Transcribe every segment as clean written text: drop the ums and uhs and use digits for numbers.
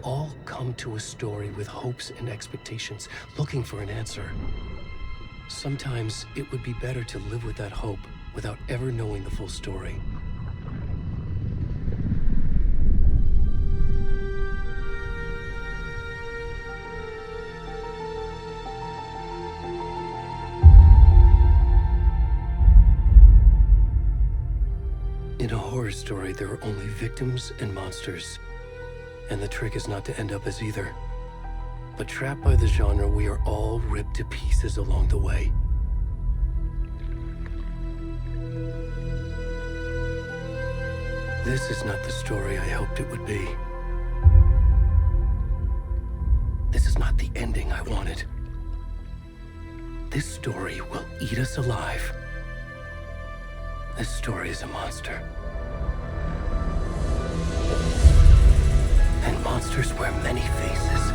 all come to a story with hopes and expectations, looking for an answer. Sometimes it would be better to live with that hope without ever knowing the full story. In a horror story, there are only victims and monsters. And the trick is not to end up as either. But trapped by the genre, we are all ripped to pieces along the way. This is not the story I hoped it would be. This is not the ending I wanted. This story will eat us alive. This story is a monster. And monsters wear many faces.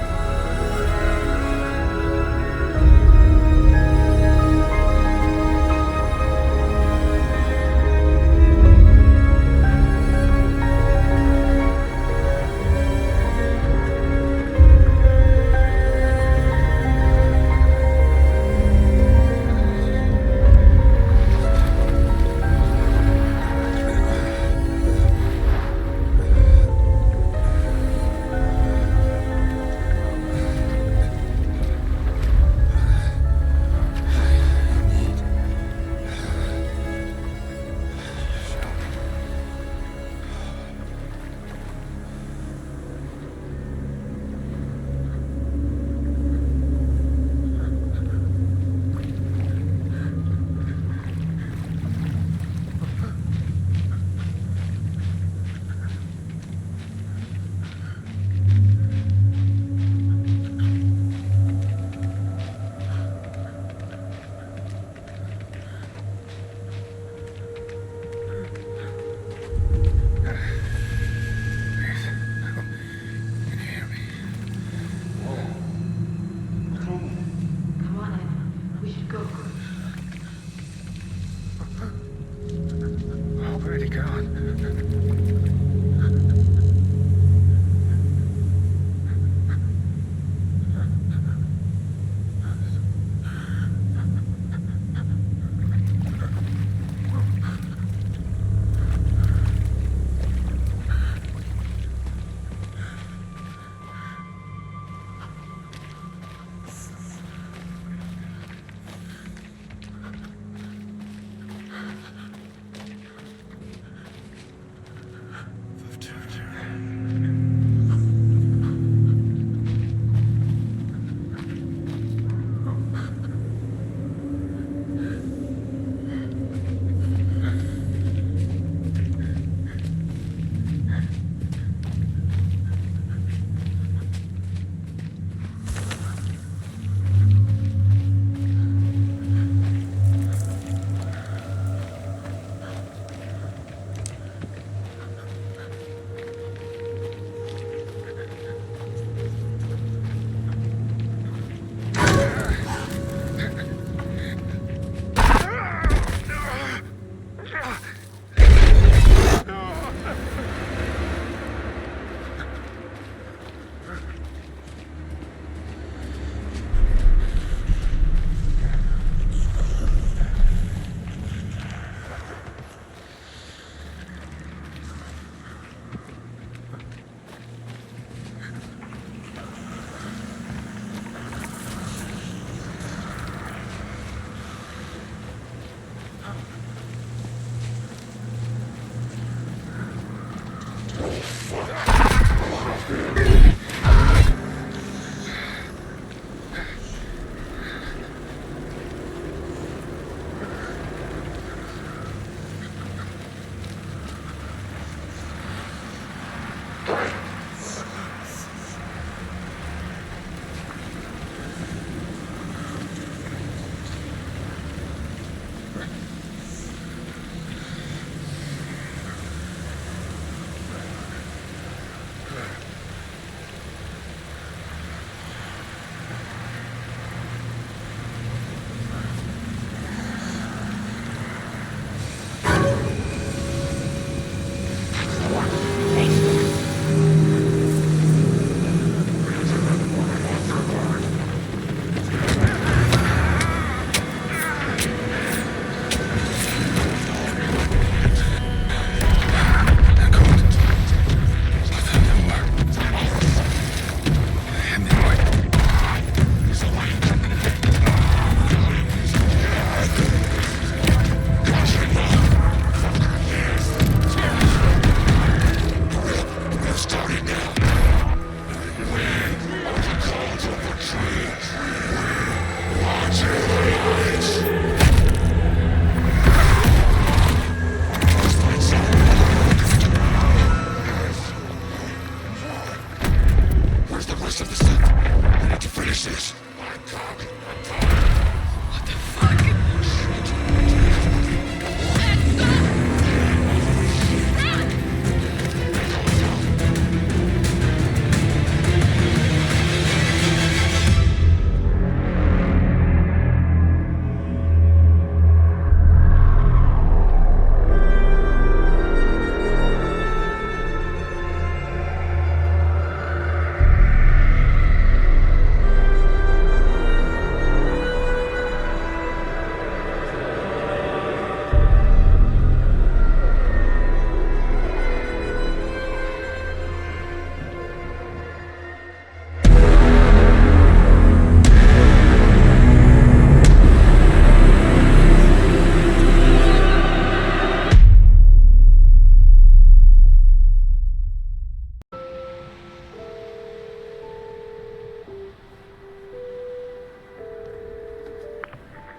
Where's the rest of the stuff? I need to finish this. What the fuck?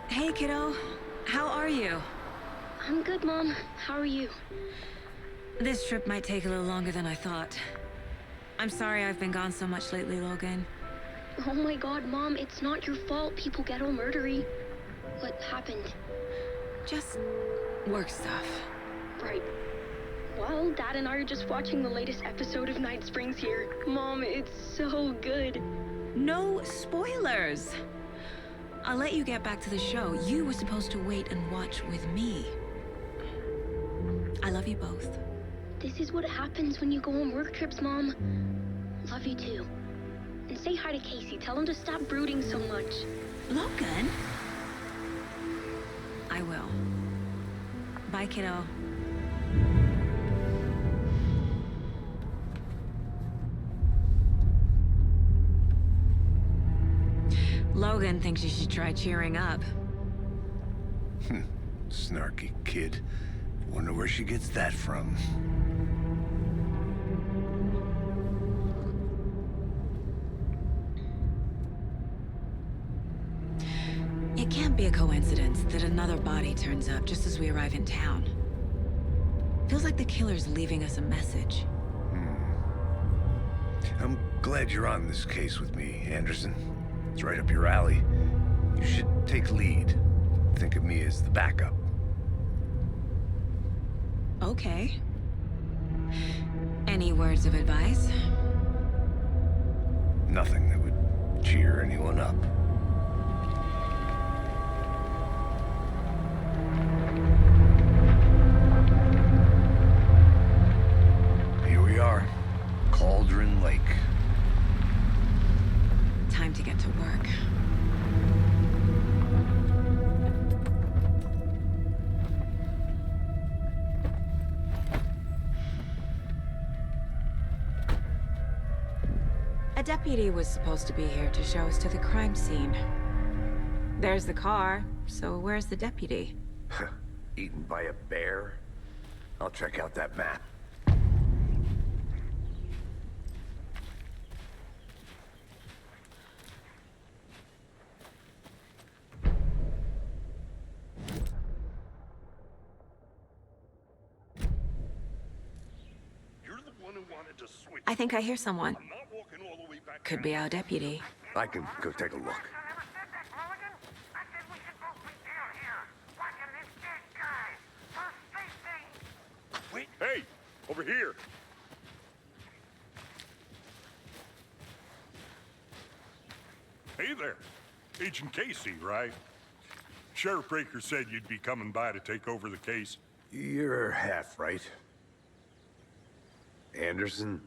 Hey, kiddo. How are you? I'm good, Mom. How are you? This trip might take a little longer than I thought. I'm sorry I've been gone so much lately, Logan. Oh my god, Mom, it's not your fault people get all murdery. What happened? Just work stuff. Right. Well, Dad and I are just watching the latest episode of Night Springs here. Mom, it's so good. No spoilers! I'll let you get back to the show. You were supposed to wait and watch with me. I love you both. This is what happens when you go on work trips, Mom. Love you too. And say hi to Casey. Tell him to stop brooding so much. Logan? I will. Bye, kiddo. Logan thinks you should try cheering up. Snarky kid. Wonder where she gets that from. It can't be a coincidence that another body turns up just as we arrive in town. Feels like the killer's leaving us a message. I'm glad you're on this case with me, Anderson. It's right up your alley. You should take lead. Think of me as the backup. Okay. Any words of advice? Nothing that would cheer anyone up. Here we are. Cauldron Lake. Time to get to work. A deputy was supposed to be here to show us to the crime scene. There's the car, so where's the deputy? Eaten by a bear? I'll check out that map. I think I hear someone. Could be our deputy. I can go take a look. Wait, hey, over here. Hey there, Agent Casey, right? Sheriff Breaker said you'd be coming by to take over the case. You're half right. Anderson?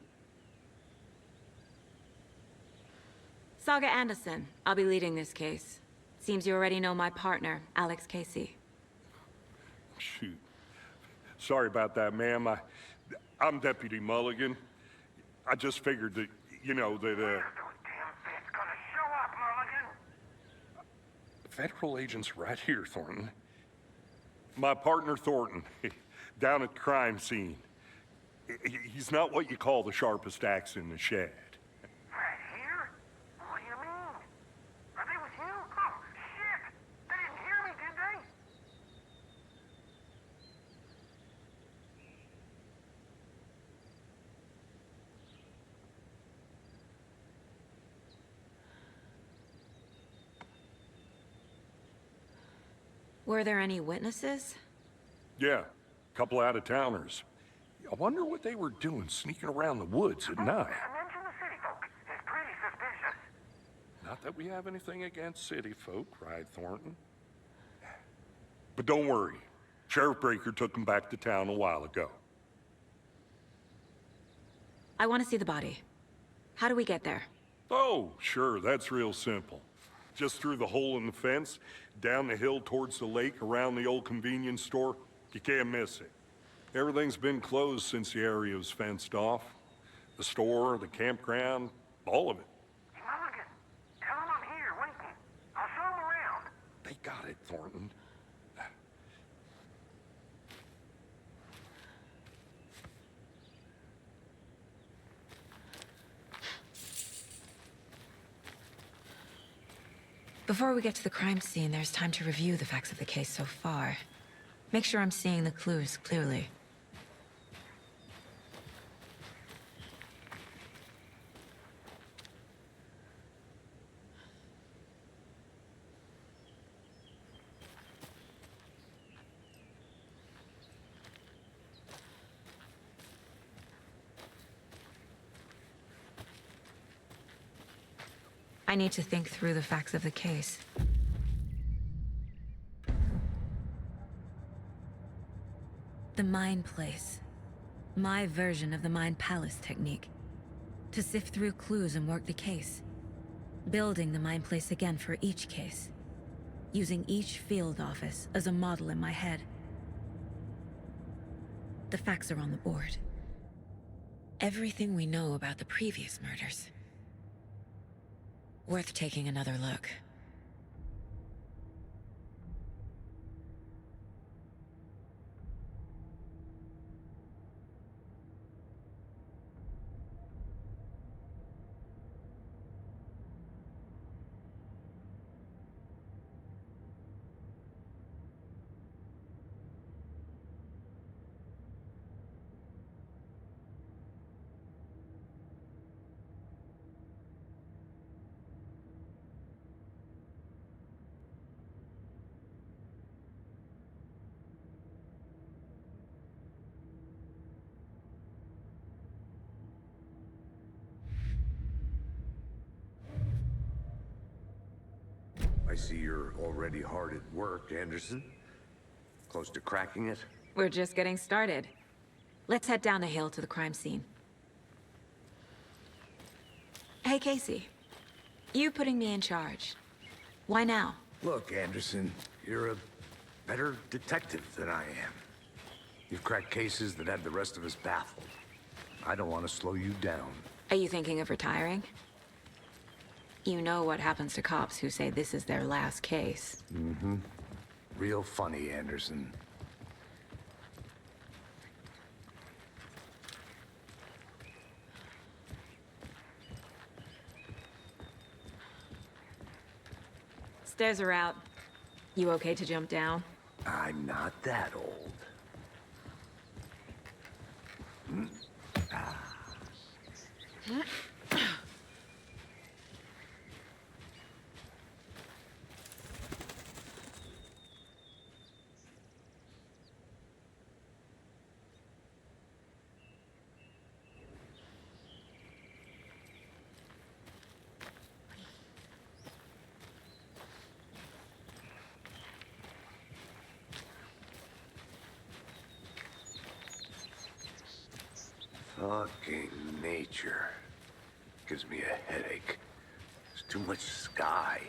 Saga Anderson. I'll be leading this case. Seems you already know my partner, Alex Casey. Shoot. Sorry about that, ma'am. I'm Deputy Mulligan. I just figured that, you know, that, Federal agents right here, Thornton. My partner, Thornton, down at the crime scene. He's not what you call the sharpest axe in the shed. Right here? What do you mean? Are they with you? Oh, shit! They Were there any witnesses? Yeah, a couple out-of-towners. I wonder what they were doing sneaking around the woods at night. Mention the city folk. It's pretty suspicious. Not that we have anything against city folk, cried Thornton. But don't worry. Sheriff Breaker took them back to town a while ago. I want to see the body. How do we get there? Oh, sure, that's real simple. Just through the hole in the fence, down the hill towards the lake, around the old convenience store. You can't miss it. Everything's been closed since the area was fenced off. The store, the campground, all of it. Mulligan, tell them I'm here waiting. I'll show them around. They got it, Thornton. Before we get to the crime scene, there's time to review the facts of the case so far. Make sure I'm seeing the clues clearly. I need to think through the facts of the case. The Mind Place. My version of the Mind Palace technique. To sift through clues and work the case. Building the Mind Place again for each case. Using each field office as a model in my head. The facts are on the board. Everything we know about the previous murders. Worth taking another look. I see you're already hard at work, Anderson. Close to cracking it? We're just getting started. Let's head down the hill to the crime scene. Hey, Casey. You putting me in charge. Why now? Look, Anderson, you're a better detective than I am. You've cracked cases that had the rest of us baffled. I don't want to slow you down. Are you thinking of retiring? You know what happens to cops who say this is their last case. Mm-hmm. Real funny, Anderson. Stairs are out. You okay to jump down? I'm not that old. Fucking nature. Gives me a headache. There's too much sky.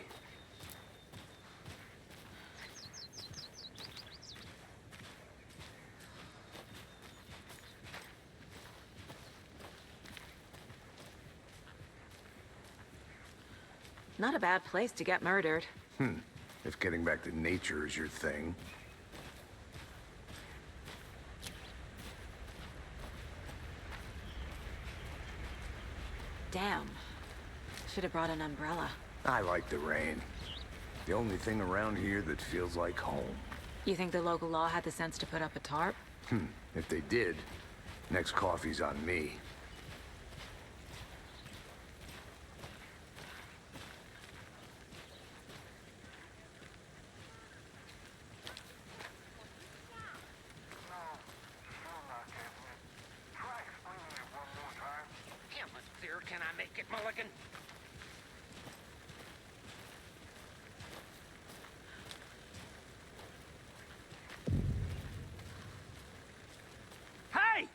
Not a bad place to get murdered. If getting back to nature is your thing. Damn. Should have brought an umbrella. I like the rain. The only thing around here that feels like home. You think the local law had the sense to put up a tarp? If they did, next coffee's on me. second. Hey!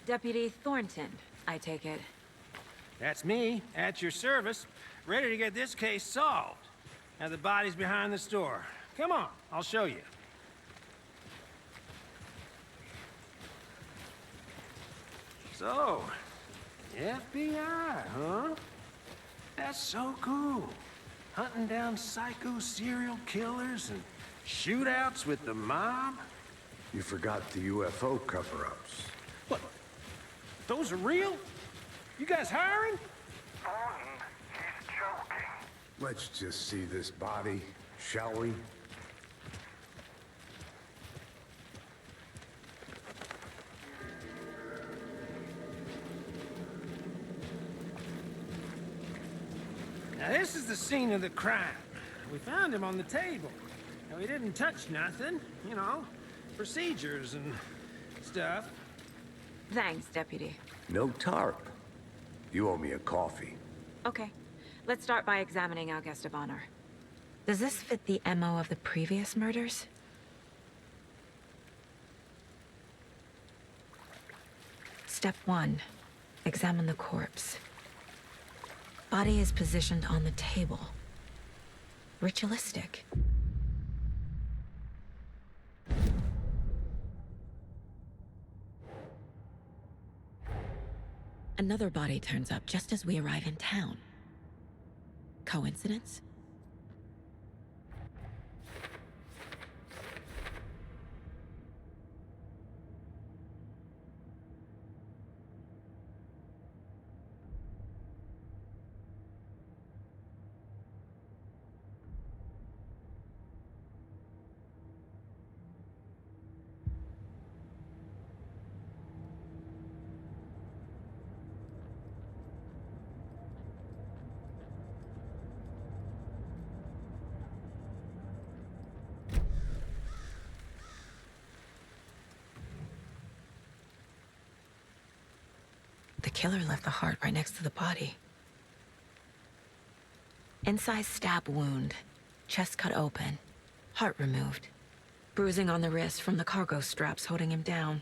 Deputy Thornton, I take it. That's me, at your service, ready to get this case solved. Now the body's behind the store. Come on, I'll show you. So, FBI, huh? That's so cool. Hunting down psycho serial killers and shootouts with the mob. You forgot the UFO cover-ups. What? Those are real? You guys hiring? Thornton, he's joking. Let's just see this body, shall we? Now this is the scene of the crime. We found him on the table. Now he didn't touch nothing, you know, procedures and stuff. Thanks, Deputy. No tarp. You owe me a coffee. Okay. Let's start by examining our guest of honor. Does this fit the MO of the previous murders? Step 1. Examine the corpse. Body is positioned on the table. Ritualistic. Another body turns up just as we arrive in town. Coincidence? The killer left the heart right next to the body. Incised stab wound, chest cut open, heart removed. Bruising on the wrist from the cargo straps holding him down.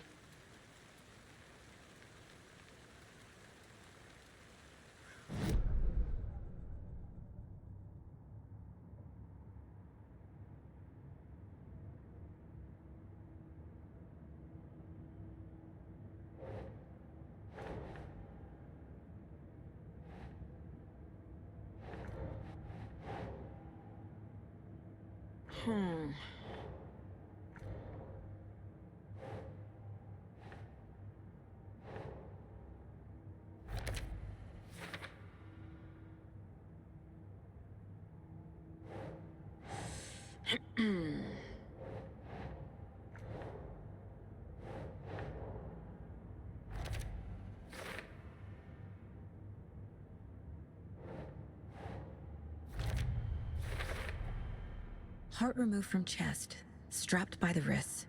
Heart removed from chest, strapped by the wrists.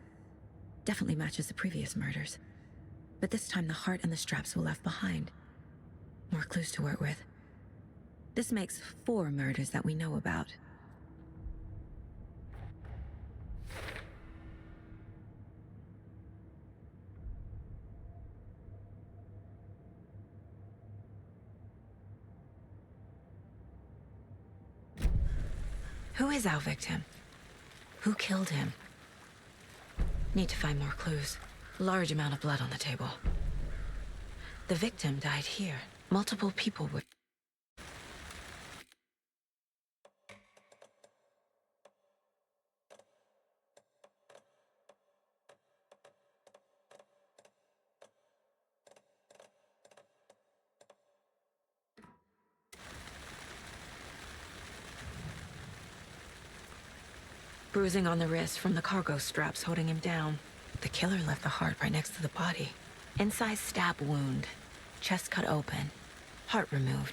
Definitely matches the previous murders. But this time the heart and the straps were left behind. More clues to work with. This makes 4 murders that we know about. Who is our victim? Who killed him? Need to find more clues. Large amount of blood on the table. The victim died here. Multiple people were... Bruising on the wrist from the cargo straps holding him down. The killer left the heart right next to the body. Incised stab wound. Chest cut open. Heart removed.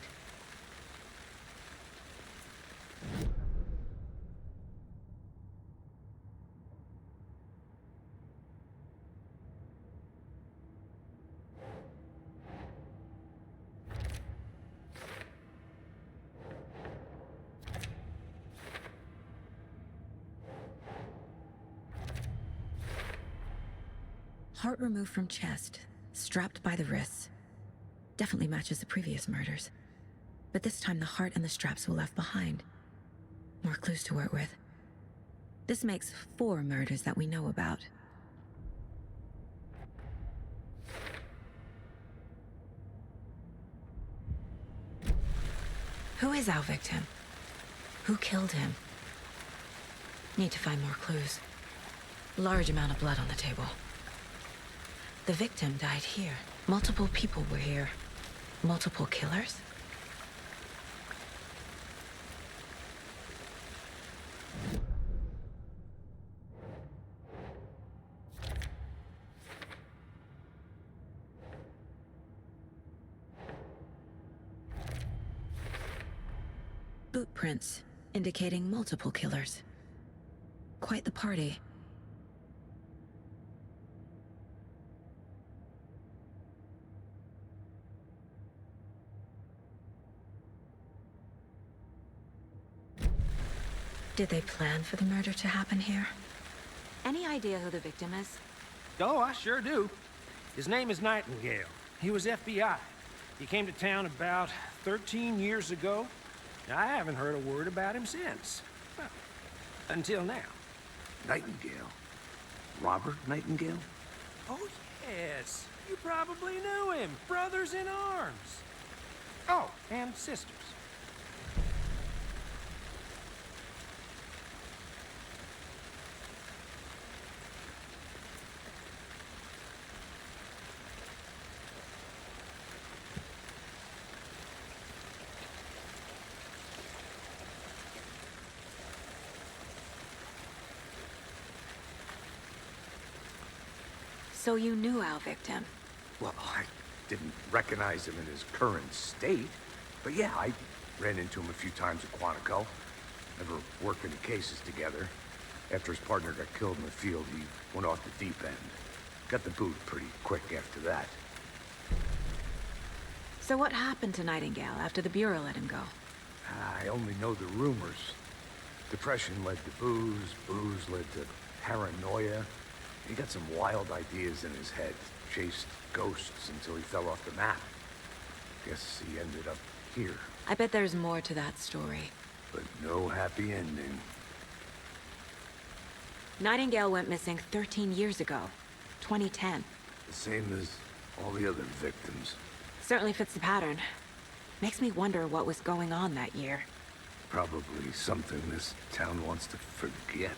Heart removed from chest, strapped by the wrists. Definitely matches the previous murders. But this time the heart and the straps were left behind. More clues to work with. This makes 4 murders that we know about. Who is our victim? Who killed him? Need to find more clues. Large amount of blood on the table. The victim died here. Multiple people were here. Multiple killers? Boot prints indicating multiple killers. Quite the party. Did they plan for the murder to happen here? Any idea who the victim is? Oh, I sure do. His name is Nightingale. He was FBI. He came to town about 13 years ago. I haven't heard a word about him since. Well, until now. Nightingale? Robert Nightingale? Oh, yes. You probably knew him. Brothers in arms. Oh, and sisters. So you knew our victim? Well, I didn't recognize him in his current state. But yeah, I ran into him a few times at Quantico. Never worked any cases together. After his partner got killed in the field, he went off the deep end. Got the boot pretty quick after that. So what happened to Nightingale after the Bureau let him go? I only know the rumors. Depression led to booze, booze led to paranoia. He got some wild ideas in his head, chased ghosts until he fell off the map. Guess he ended up here, I bet there's more to that story. but no happy ending. Nightingale went missing 13 years ago, 2010. The same as all the other victims. Certainly fits the pattern. Makes me wonder what was going on that year. Probably something this town wants to forget.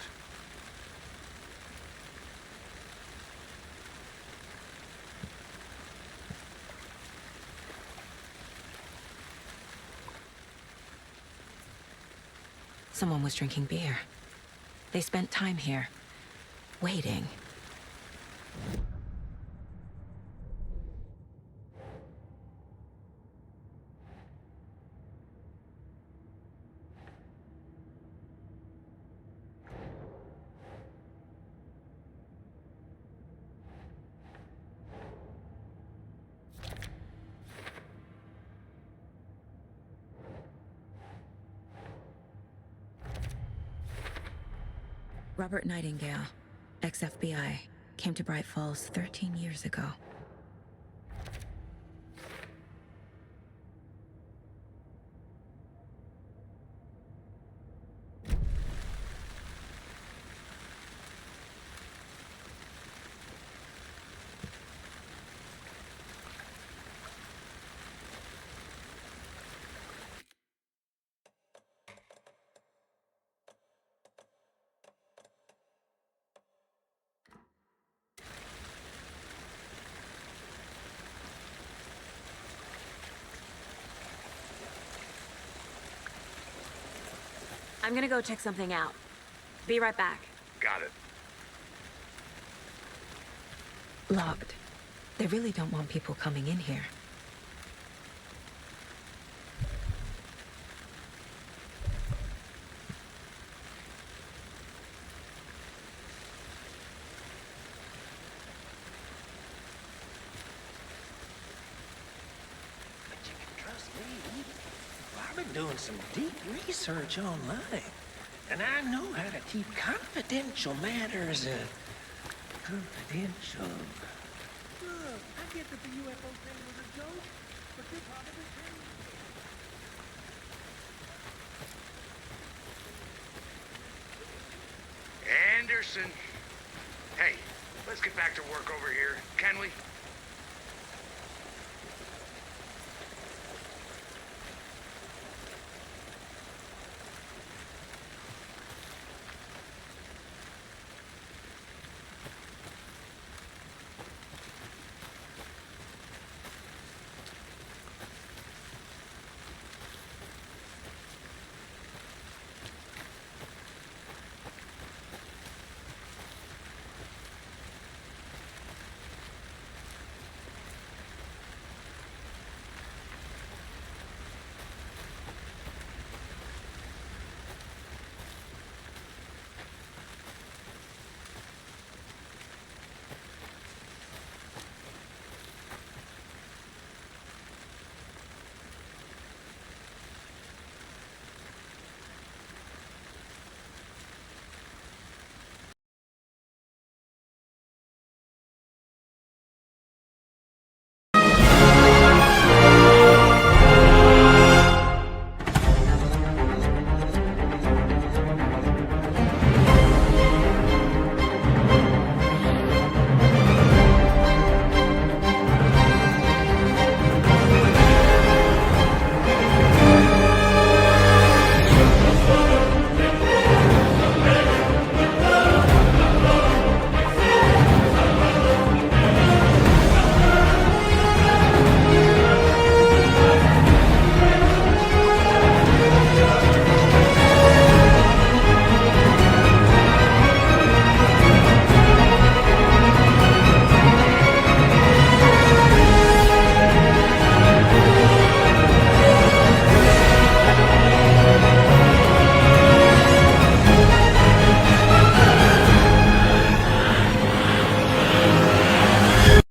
Someone was drinking beer. They spent time here, waiting. Robert Nightingale, ex-FBI, came to Bright Falls 13 years ago. I'm gonna go check something out. Be right back. Got it. Locked. They really don't want people coming in here. But you can trust me. I've been doing some deep research online, and I know how to keep confidential matters confidential. get that the UFO thing was a joke, but you're probably crazy. Anderson. Hey, let's get back to work over here, can we?